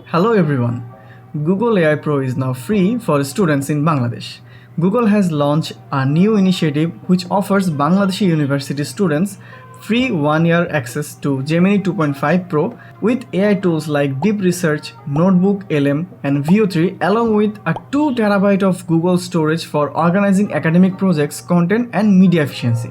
Hello everyone. Google AI Pro is now free for students in Bangladesh. Google has launched a new initiative which offers Bangladeshi university students free 1-year access to Gemini 2.5 Pro with AI tools like Deep Research, Notebook LM and VO3 along with a 2 TB of Google storage for organizing academic projects, content and media efficiency.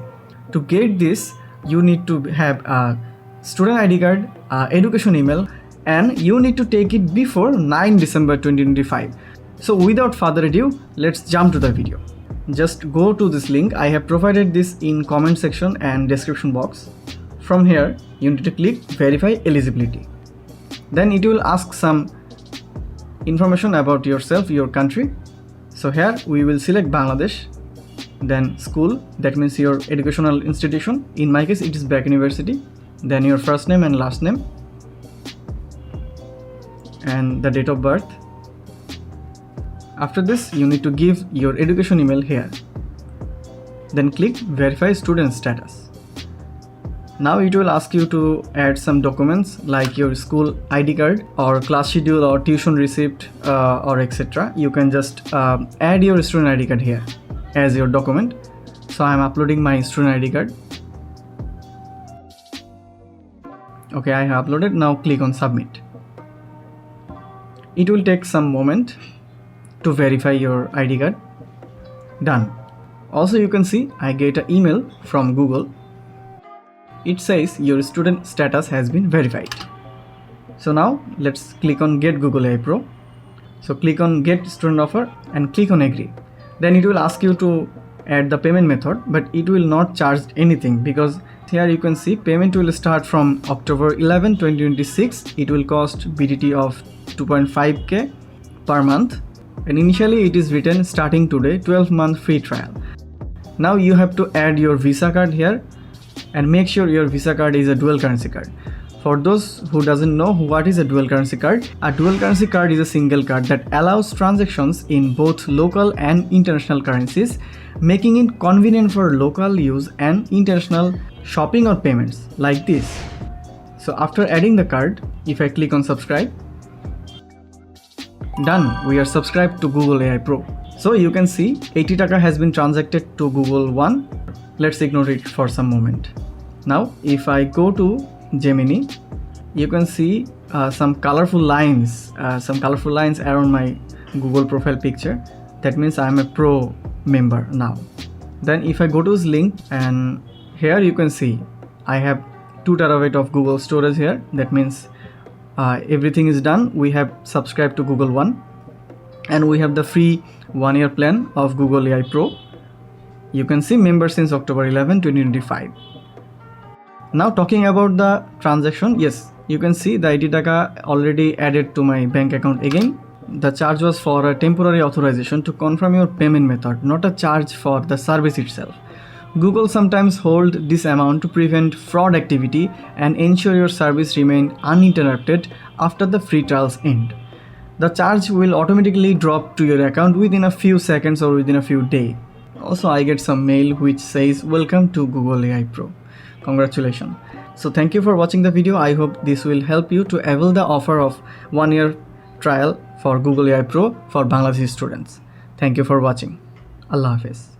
To get this, you need to have a student ID card, education email, and you need to take it before 9 December 2025. So without further ado, let's jump to the video. Just go to this link. I have provided this in comment section and description box. From here, you need to click verify eligibility. Then it will ask some information about yourself, your country. So here we will select Bangladesh, then school, that means your educational institution. In my case, it is Back University. Then your first name and last name, and the date of birth. After this, you need to give your education email here. Then click verify student status. Now it will ask you to add some documents like your school ID card or class schedule or tuition receipt or etc. You can just add your student ID card here as your document. So I am uploading my student ID card. Okay, I have uploaded. Now click on submit. It will take some moment to verify your ID card. Done. Also, you can see I get an email from Google. It says your student status has been verified. So now let's click on Get Google AI Pro. So click on Get Student Offer and click on Agree. Then it will ask you to add the payment method, but it will not charge anything because here you can see payment will start from October 11, 2026. It will cost BDT of 2.5k per month, and initially it is written starting today 12-month free trial. Now you have to add your Visa card here and make sure your Visa card is a dual currency card. For those who doesn't know what is a dual currency card, a dual currency card is a single card that allows transactions in both local and international currencies, making it convenient for local use and international shopping or payments like this. So after adding the card, if I click on subscribe, done, we are subscribed to Google AI Pro. So you can see 80 Taka has been transacted to Google One. Let's ignore it for some moment. Now if I go to Gemini, you can see some colorful lines around my Google profile picture. That means I am a pro member now. Then if I go to this link, and here you can see I have 2 TB of Google storage here. That means everything is done. We have subscribed to Google One and we have the free 1-year plan of Google AI Pro. You can see member since October 11, 2025. Now talking about the transaction, yes, you can see the 80 Taka already added to my bank account again. The charge was for a temporary authorization to confirm your payment method, not a charge for the service itself. Google sometimes hold this amount to prevent fraud activity and ensure your service remain uninterrupted after the free trials end. The charge will automatically drop to your account within a few seconds or within a few days. Also, I get some mail which says welcome to Google AI Pro. Congratulations. So thank you for watching the video. I hope this will help you to avail the offer of 1-year trial for Google AI Pro for Bangladeshi students. Thank you for watching. Allah Hafiz.